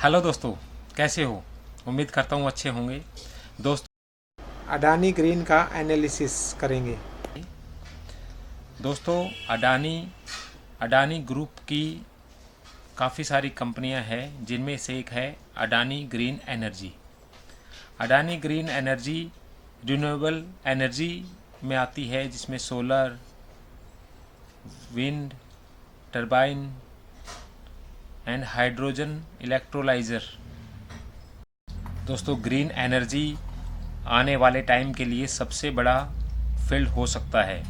Hello दोस्तों, कैसे हो? उम्मीद करता हूँ अच्छे होंगे। अडानी ग्रीन का एनालिसिस करेंगे। दोस्तों अडानी अडानी ग्रुप की काफ़ी सारी कंपनियां हैं, जिनमें से एक है Adani green Energy. Adani green energy renewable energy में आती है, जिसमें solar, wind turbine and hydrogen electrolyser. दोस्तों ग्रीन एनर्जी आने वाले टाइम के लिए सबसे बड़ा फील्ड हो सकता है।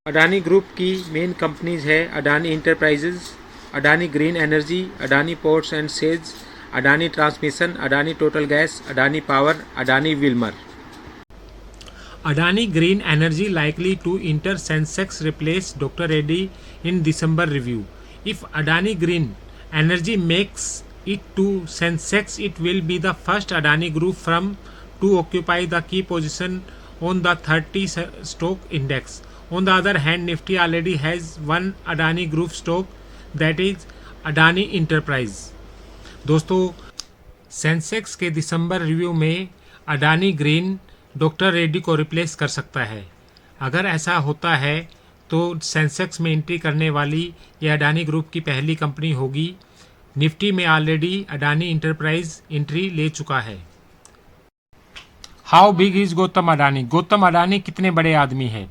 अडानी ग्रुप की मेन कंपनीज है Adani Enterprises, Adani green Energy, Adani Ports and sales, Adani Transmission, Adani Total Gas, Adani Power, Adani Wilmar. Adani Green Energy likely to enter Sensex replace Dr. Reddy in December review. If Adani Green Energy makes it to Sensex, it will be the first Adani group firm to occupy the key position on the 30 stock index. On the other hand, Nifty already has one Adani group stock, that is Adani Enterprise. दोस्तों Sensex के दिसंबर review में Adani green doctor Reddy को replace कर सकता है। अगर ऐसा होता है तो सेंसेक्स में एंट्री करने वाली यह अडानी ग्रुप की पहली कंपनी होगी। निफ्टी में ऑलरेडी अडानी इंटरप्राइज एंट्री ले चुका है। How big is Gautam Adani? Gautam Adani कितने बड़े आदमी है?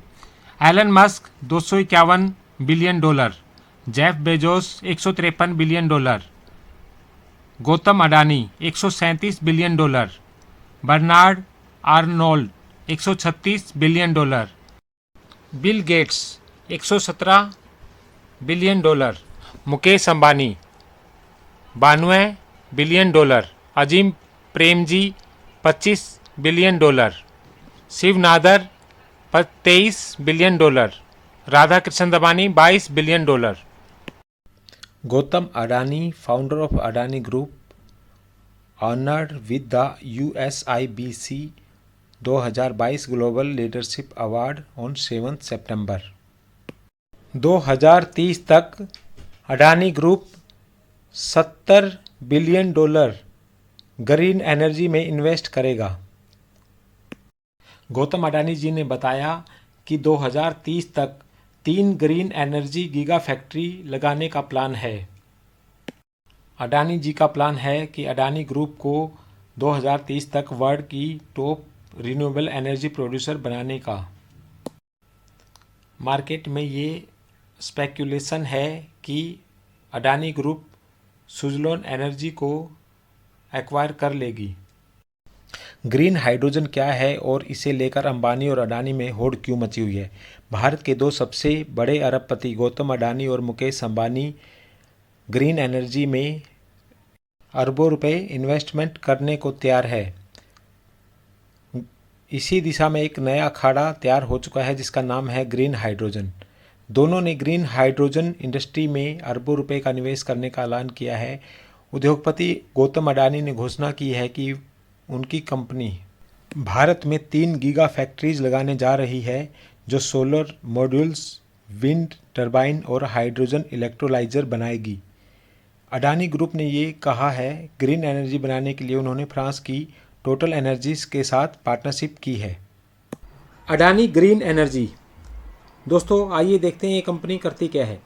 Elon Musk $251 billion, Jeff Bezos $153 billion, Gautam Adani $137 billion, Bernard Arnault $136 billion, Bill Gates $117 billion, Mukesh Ambani $92 billion, Azim Premji $25 billion, Shiv Nadar $23 billion, Radha Krishna Damani $22 billion. Gautam Adani, founder of Adani group, honored with the USIBC 2022 global leadership award on 7 सितंबर। 2030 तक Adani group $70 billion green energy में invest करेगा। गौतम अडानी जी ने बताया कि 2030 तक 3 green energy giga factory लगाने का प्लान है। अडानी जी का प्लान है कि अडानी ग्रुप को 2030 तक वर्ल्ड की टॉप रिन्यूएबल एनर्जी प्रोड्यूसर बनाने का। मार्केट में ये स्पेक्यूलेशन है कि अडानी ग्रुप सुजलोन एनर्जी को एक्वायर कर लेगी। ग्रीन हाइड्रोजन क्या है और इसे लेकर अंबानी और अडानी में होड़ क्यों मची हुई है? भारत के दो सबसे बड़े अरबपति गौतम अडानी और मुकेश अंबानी ग्रीन एनर्जी में अरबों रुपए इन्वेस्टमेंट करने को तैयार है। इसी दिशा में एक नया अखाड़ा तैयार हो चुका है, जिसका नाम है ग्रीन हाइड्रोजन। दोनों ने ग्रीन हाइड्रोजन इंडस्ट्री में अरबों रुपए का निवेश करने का ऐलान किया है। उद्योगपति गौतम अडानी ने घोषणा की है कि उनकी कंपनी भारत में 3 गीगा फैक्ट्रीज लगाने जा रही है, जो सोलर मॉड्यूल्स, विंड टरबाइन और हाइड्रोजन इलेक्ट्रोलाइजर बनाएगी। अडानी ग्रुप ने ये कहा है। ग्रीन एनर्जी बनाने के लिए उन्होंने फ्रांस की टोटल एनर्जीज के साथ पार्टनरशिप की है। अडानी ग्रीन एनर्जी, दोस्तों आइए देखते हैं ये कंपनी करती क्या है।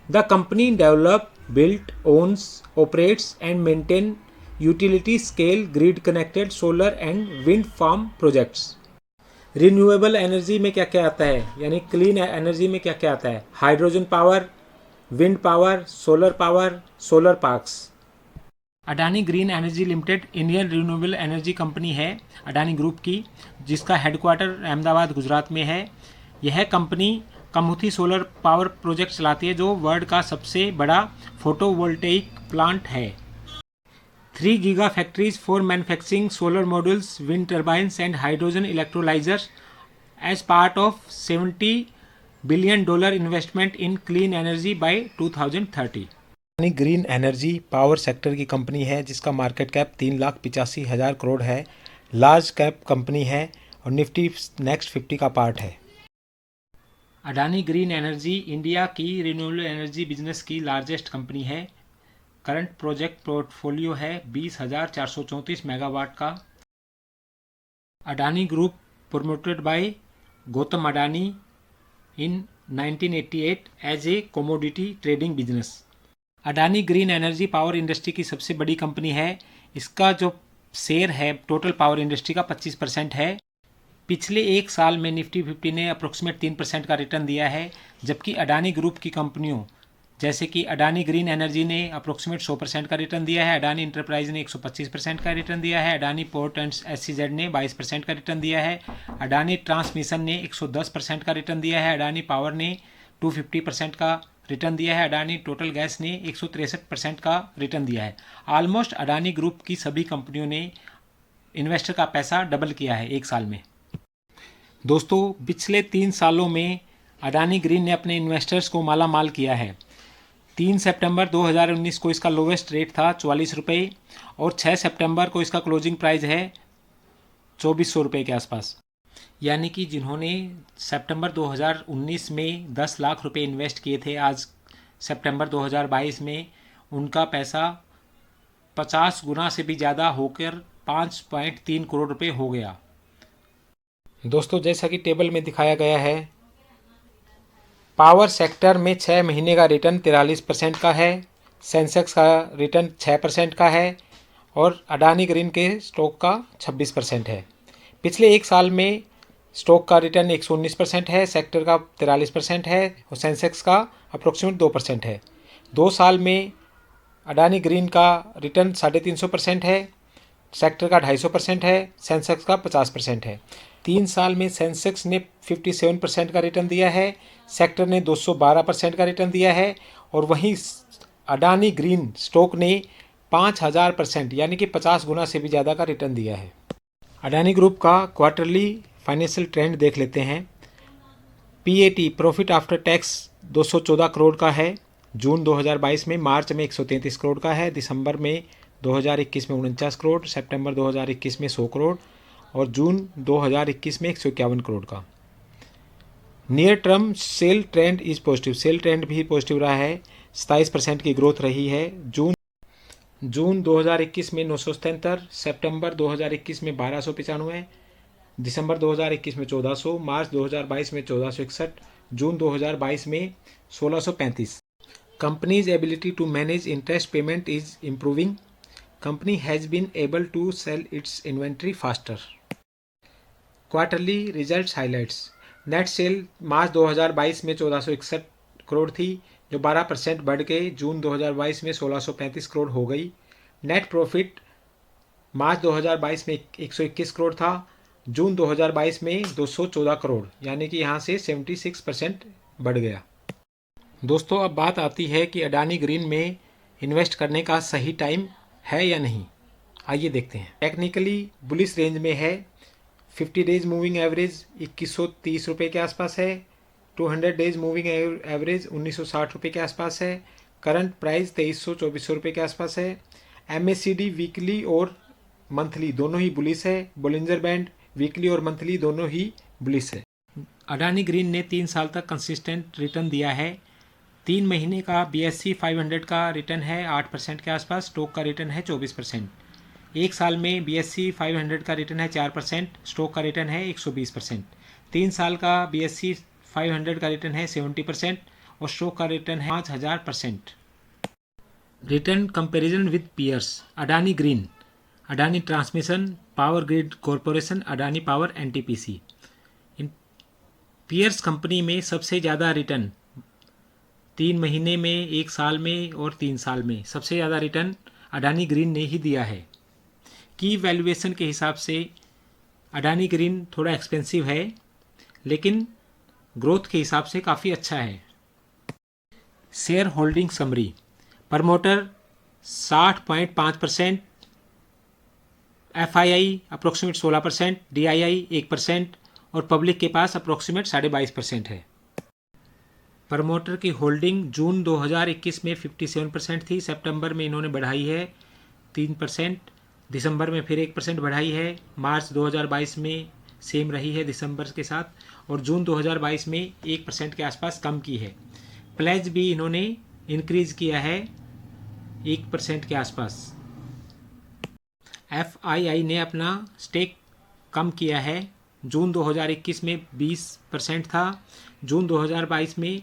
The company develop, built, owns, operates and maintain utility scale grid connected solar and wind farm projects. Renewable energy में क्या क्या आता है, यानी क्लीन एनर्जी में क्या क्या आता है? Hydrogen power, wind power, solar parks. Adani green energy limited Indian renewable energy company है अडानी ग्रुप की, जिसका हेडक्वार्टर अहमदाबाद गुजरात में है। यह कंपनी कमुथी सोलर पावर प्रोजेक्ट चलाती है, जो वर्ल्ड का सबसे बड़ा फोटोवोल्टेइक प्लांट है। 3 giga factories for manufacturing solar modules, wind turbines and hydrogen electrolysers as part of $70 billion investment in clean energy by 2030। Adani green energy power sector की company है, जिसका मार्केट कैप 3,85,000 करोड़ है। लार्ज कैप कंपनी है और Nifty next 50 का part है। Adani green energy India की renewable energy business की लार्जेस्ट कंपनी है। करंट प्रोजेक्ट पोर्टफोलियो है 20,434 मेगावाट का। Adani group promoted by Gautam Adani in 1988 as a commodity trading business. Adani green energy power industry की सबसे बड़ी कंपनी है। इसका जो शेयर है टोटल पावर इंडस्ट्री का 25% है। पिछले एक साल में निफ्टी 50 ने अप्रोक्सीमेट 3% का रिटर्न दिया है, जबकि अडानी ग्रुप की कंपनियों जैसे कि अडानी ग्रीन एनर्जी ने अप्रोक्सीमेट 100% का रिटर्न दिया है, अडानी इंटरप्राइज ने 125% का रिटर्न दिया है, अडानी पोर्ट एंड एससीजेड ने 22% का रिटर्न दिया है, अडानी ट्रांसमिशन ने 110% का रिटर्न दिया है, अडानी पावर ने 250% का रिटर्न दिया है, अडानी टोटल गैस ने 163% का रिटर्न दिया है। ऑलमोस्ट अडानी ग्रुप की सभी कंपनियों ने इन्वेस्टर का पैसा डबल किया है एक साल में। दोस्तों, पिछले 3 सालों में अडानी ग्रीन ने अपने इन्वेस्टर्स को माला माल किया है। 3 सितंबर 2019 को इसका लोवेस्ट रेट था 44 रुपये और 6 सितंबर को इसका क्लोजिंग प्राइस है 2400 रुपये के आसपास। यानी कि जिन्होंने सितंबर 2019 में 10 लाख रुपए इन्वेस्ट किए थे, आज सितंबर 2022 में उनका पैसा 50 गुना से भी ज़्यादा होकर 5.3 करोड़ रुपए हो गया। दोस्तों, जैसा कि टेबल में दिखाया गया है, पावर सेक्टर में 6 महीने का रिटर्न 43% का है, सेंसेक्स का रिटर्न 6% का है और अडानी ग्रीन के स्टॉक का 26% है। पिछले एक साल में स्टॉक का रिटर्न 119% है, सेक्टर का 43% है और सेंसेक्स का अप्रोक्सीमेट 2% है। 2 साल में अडानी ग्रीन का रिटर्न 350% है, सेक्टर का 250% है, सेंसेक्स का 50% है। 3 साल में सेंसेक्स ने 57% का रिटर्न दिया है, सेक्टर ने 212% का रिटर्न दिया है और वहीं अडानी ग्रीन स्टॉक ने 5000% यानी कि 50 गुना से भी ज़्यादा का रिटर्न दिया है। अडानी ग्रुप का क्वार्टरली फाइनेंशियल ट्रेंड देख लेते हैं। PAT profit after tax 214 crore का है जून 2022 में, मार्च में 133 करोड़ का है, दिसंबर में 2021 में 49 करोड़, सितंबर 2021 में 100 करोड़ और जून 2021 में 151 करोड़ का। Near term sale trend is positive, sale trend भी पॉजिटिव रहा है, 27% की ग्रोथ रही है। जून 2021 में 977, सितंबर 2021 में 1295, दिसंबर 2021 में 1400, मार्च 2022 में 1461, जून 2022 में 1635। Companies ability to manage interest payment is improving, company has been able to sell its inventory faster. Quarterly results highlights. Net sale March 2022 में 1461 करोड़ थी, जो 12% बढ़ के जून 2022 में 1635 करोड़ हो गई। नेट प्रॉफिट मार्च 2022 में 121 करोड़ था, जून 2022 में 214 करोड़, यानी कि यहाँ से 76% बढ़ गया। दोस्तों, अब बात आती है कि अडानी ग्रीन में इन्वेस्ट करने का सही टाइम है या नहीं। आइए देखते हैं। टेक्निकली बुलिश रेंज में है, 50 डेज मूविंग एवरेज 2130 रुपये के आसपास है, 200 डेज मूविंग एवरेज 1960 रुपये के आसपास है, करंट प्राइस 2300-2400 रुपये के आसपास है। MACD वीकली और मंथली दोनों ही बुलिश है, बोलिंजर बैंड वीकली और मंथली दोनों ही बुलिश है। अडानी ग्रीन ने 3 साल तक कंसिस्टेंट रिटर्न दिया है। 3 महीने का BSE 500 का रिटर्न है 8% के आसपास, स्टॉक का रिटर्न है 24%। एक साल में BSE 500 का रिटर्न है 4%, स्टॉक का रिटर्न है 120%। 3 साल का BSE 500 का रिटर्न है 70% और स्टॉक का रिटर्न है 5000%। Return comparison with peers. Adani green, Adani transmission, power grid corporation, Adani power, NTPC। इन पीयर्स कंपनी में सबसे ज़्यादा रिटर्न 3 महीने में, 1 साल में और 3 साल में सबसे ज़्यादा रिटर्न अडानी ग्रीन ने ही दिया है। की वैल्यूएशन के हिसाब से अडानी ग्रीन थोड़ा एक्सपेंसिव है, लेकिन ग्रोथ के हिसाब से काफ़ी अच्छा है। Share holding summary. Promoter 60.5%, FII approximate 16%, DII 1% और पब्लिक के पास अप्रोक्सीमेट 22.5% है। प्रमोटर की होल्डिंग जून 2021 में 57% थी, सितंबर में इन्होंने बढ़ाई है 3%, दिसंबर में फिर 1% बढ़ाई है, मार्च 2022 में सेम रही है दिसंबर के साथ और जून 2022 में 1% के आसपास कम की है। प्लेज भी इन्होंने इंक्रीज़ किया है 1% के आसपास। FII ने अपना स्टेक कम किया है। जून 2021 में 20% था, जून 2022 में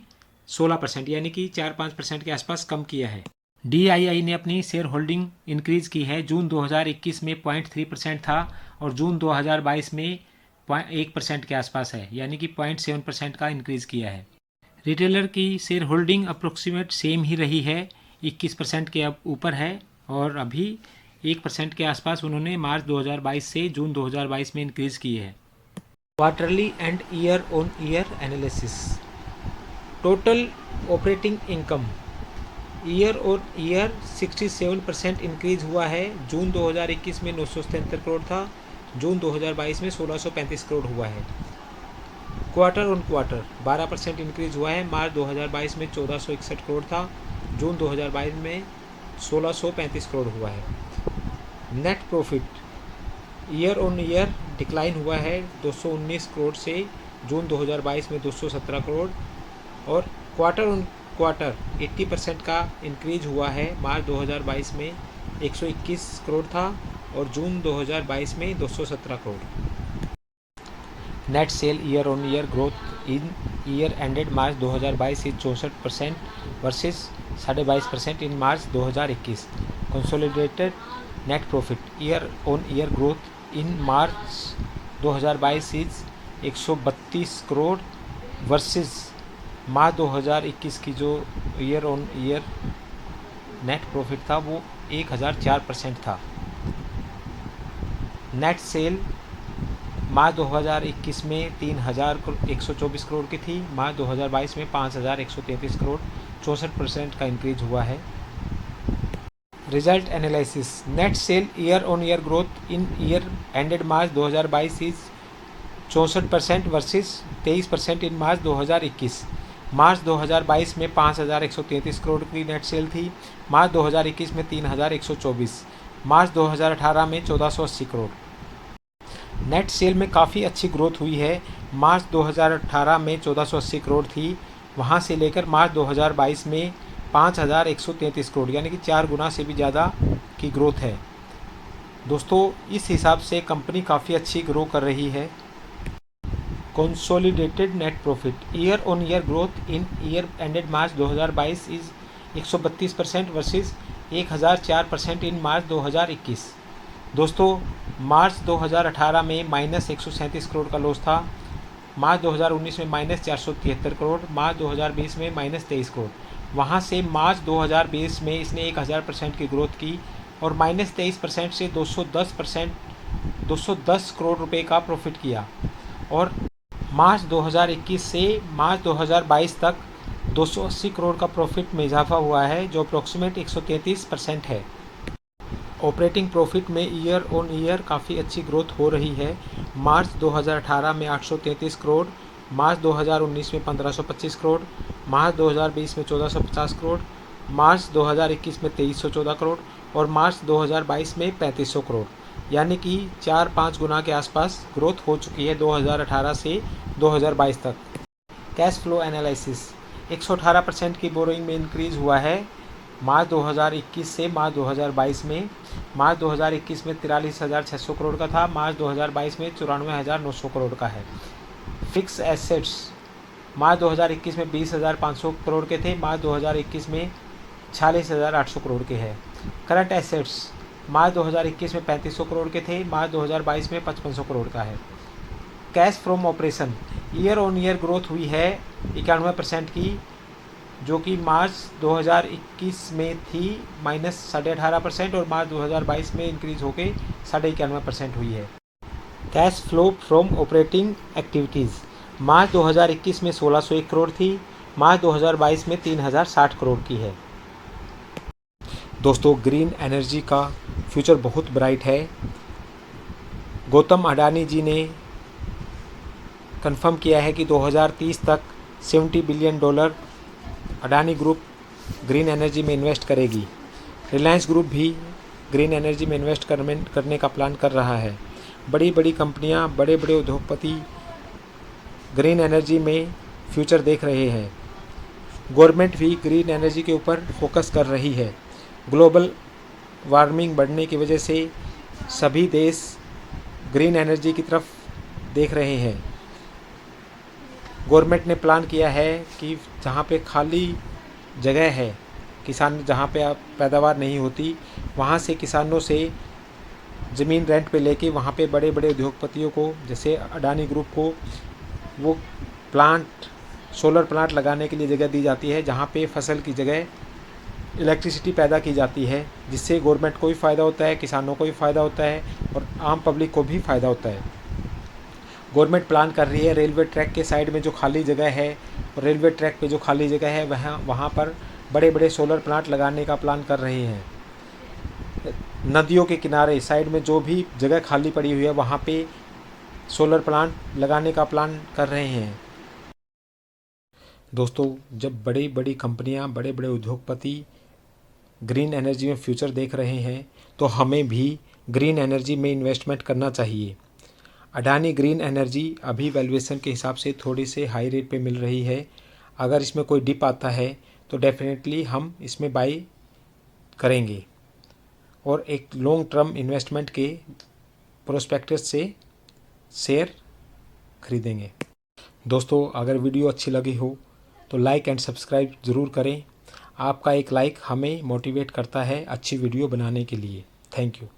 16%, यानी कि 4-5% के आसपास कम किया है। DII ने अपनी शेयर होल्डिंग इंक्रीज़ की है। जून 2021 में 0.3% था और जून 2022 में 1% के आसपास है, यानी कि 0.7% का इंक्रीज़ किया है। रिटेलर की शेयर होल्डिंग अप्रोक्सीमेट सेम ही रही है, 21% के अब ऊपर है और अभी 1% के आसपास उन्होंने मार्च 2022 से जून 2022 में इंक्रीज़ की है। Quarterly and year on year analysis. Total operating income year on year 67% increase हुआ है। जून 2021 में 977 करोड़ था, जून 2022 में 1635 करोड़ हुआ है। क्वार्टर ऑन क्वार्टर 12% इंक्रीज हुआ है। मार्च 2022 में 1461 करोड़ था, जून 2022 में 1635 करोड़ हुआ है। Net profit year on year decline हुआ है 219 करोड़ से जून 2022 में 217 करोड़, और क्वार्टर ऑन क्वार्टर 80% का इंक्रीज हुआ है। मार्च 2022 में 121 करोड़ था और जून 2022 में 217 crore. Net sale year on year growth in year ended March 2022 is 64% versus 22.5% in March 2021। Consolidated net profit year on year growth in March 2022 is 132 crore versus March 2021 की जो year on year net profit था वो 1004% था। Net sale मार्च 2021 में 3124 करोड़ की थी, मार्च 2022 में 5133 करोड़, 64% का इंक्रीज हुआ है। Result analysis. Net sale year on year growth in year ended March 2022 is 64% versus 23% in March 2021। मार्च 2022 में 5133 करोड़ की नेट सेल थी, मार्च 2021 में 3124, मार्च 2018 में 1480 करोड़। नेट सेल में काफ़ी अच्छी ग्रोथ हुई है। मार्च 2018 में 1480 करोड़ थी, वहाँ से लेकर मार्च 2022 में 5133 करोड़, यानी कि 4 गुना से भी ज़्यादा की ग्रोथ है। दोस्तों, इस हिसाब से कंपनी काफ़ी अच्छी ग्रो कर रही है। Consolidated net profit year on year growth in year ended March 2022 is 132% versus 1004% in March 2021। दोस्तों, मार्च 2018 में -137 करोड़ का लॉस था, मार्च 2019 में -473 करोड़, मार्च 2020 में -23 करोड़। वहाँ से मार्च 2020 में इसने 1000% की ग्रोथ की और -23% से 210 करोड़ रुपए का प्रॉफिट किया, और मार्च 2021 से मार्च 2022 तक 280 करोड़ का प्रॉफिट में इजाफा हुआ है, जो अप्रॉक्सीमेट 133% है। ऑपरेटिंग प्रॉफिट में ईयर ऑन ईयर काफ़ी अच्छी ग्रोथ हो रही है। मार्च 2018 में 833 करोड़, मार्च 2019 में 1525 करोड़, मार्च 2020 में 1450 करोड़, मार्च 2021 में 2314 करोड़ और मार्च 2022 में 3500 करोड़, यानी कि 4-5 गुना के आसपास ग्रोथ हो चुकी है 2018 से 2022 तक। Cash flow analysis. 118% की बोरोइंग में इंक्रीज़ हुआ है मार्च 2021 से मार्च 2022 में। मार्च 2021 में 43,600 करोड़ का था, मार्च 2022 में 94,900 करोड़ का है। फिक्स एसेट्स मार्च 2021 में 20,500 करोड़ के थे, मार्च 2021 में 46,800 करोड़ के हैं। करंट एसेट्स मार्च 2021 में 3500 करोड़ के थे, मार्च 2022 में 5500 करोड़ का है। Cash from operation year on year growth हुई है 91% की, जो कि मार्च 2021 में थी -18.5% और मार्च 2022 में इंक्रीज होकर 91.5% हुई है। Cash flow from operating activities March 2021 में 1601 करोड़ थी, मार्च 2022 में 3060 करोड़ की है। दोस्तों, ग्रीन एनर्जी का फ्यूचर बहुत ब्राइट है। गौतम अडानी जी ने कंफर्म किया है कि 2030 तक $70 billion Adani group green energy में इन्वेस्ट करेगी। रिलायंस ग्रुप भी ग्रीन एनर्जी में इन्वेस्ट करने का प्लान कर रहा है। बड़ी बड़ी कंपनियां, बड़े बड़े उद्योगपति ग्रीन एनर्जी में फ्यूचर देख रहे हैं। गवर्नमेंट भी ग्रीन एनर्जी के ऊपर फोकस कर रही है। ग्लोबल वार्मिंग बढ़ने की वजह से सभी देश ग्रीन एनर्जी की तरफ देख रहे हैं। गवर्नमेंट ने प्लान किया है कि जहाँ पे खाली जगह है, किसान जहाँ पे आप पैदावार नहीं होती, वहाँ से किसानों से ज़मीन रेंट पे लेके वहाँ पे बड़े बड़े उद्योगपतियों को, जैसे अडानी ग्रुप को, वो सोलर प्लांट लगाने के लिए जगह दी जाती है, जहाँ पे फसल की जगह इलेक्ट्रिसिटी पैदा की जाती है, जिससे गवर्नमेंट को भी फ़ायदा होता है, किसानों को भी फ़ायदा होता है और आम पब्लिक को भी फ़ायदा होता है। गवर्नमेंट प्लान कर रही है रेलवे ट्रैक के साइड में जो खाली जगह है, और रेलवे ट्रैक पे जो खाली जगह है वहाँ पर बड़े बड़े सोलर प्लांट लगाने का प्लान कर रहे हैं। नदियों के किनारे साइड में जो भी जगह खाली पड़ी हुई है वहाँ पे सोलर प्लांट लगाने का प्लान कर रहे हैं। दोस्तों, जब बड़ी बड़ी कंपनियां, बड़े बड़े उद्योगपति ग्रीन एनर्जी में फ्यूचर देख रहे हैं तो हमें भी ग्रीन एनर्जी में इन्वेस्टमेंट करना चाहिए। अडानी ग्रीन एनर्जी अभी वैल्यूएशन के हिसाब से थोड़ी से हाई रेट पे मिल रही है। अगर इसमें कोई डिप आता है तो डेफिनेटली हम इसमें बाई करेंगे और एक लॉन्ग टर्म इन्वेस्टमेंट के प्रोस्पेक्टस से शेयर खरीदेंगे। दोस्तों, अगर वीडियो अच्छी लगी हो तो लाइक एंड सब्सक्राइब ज़रूर करें। आपका एक लाइक हमें मोटिवेट करता है अच्छी वीडियो बनाने के लिए। Thank you.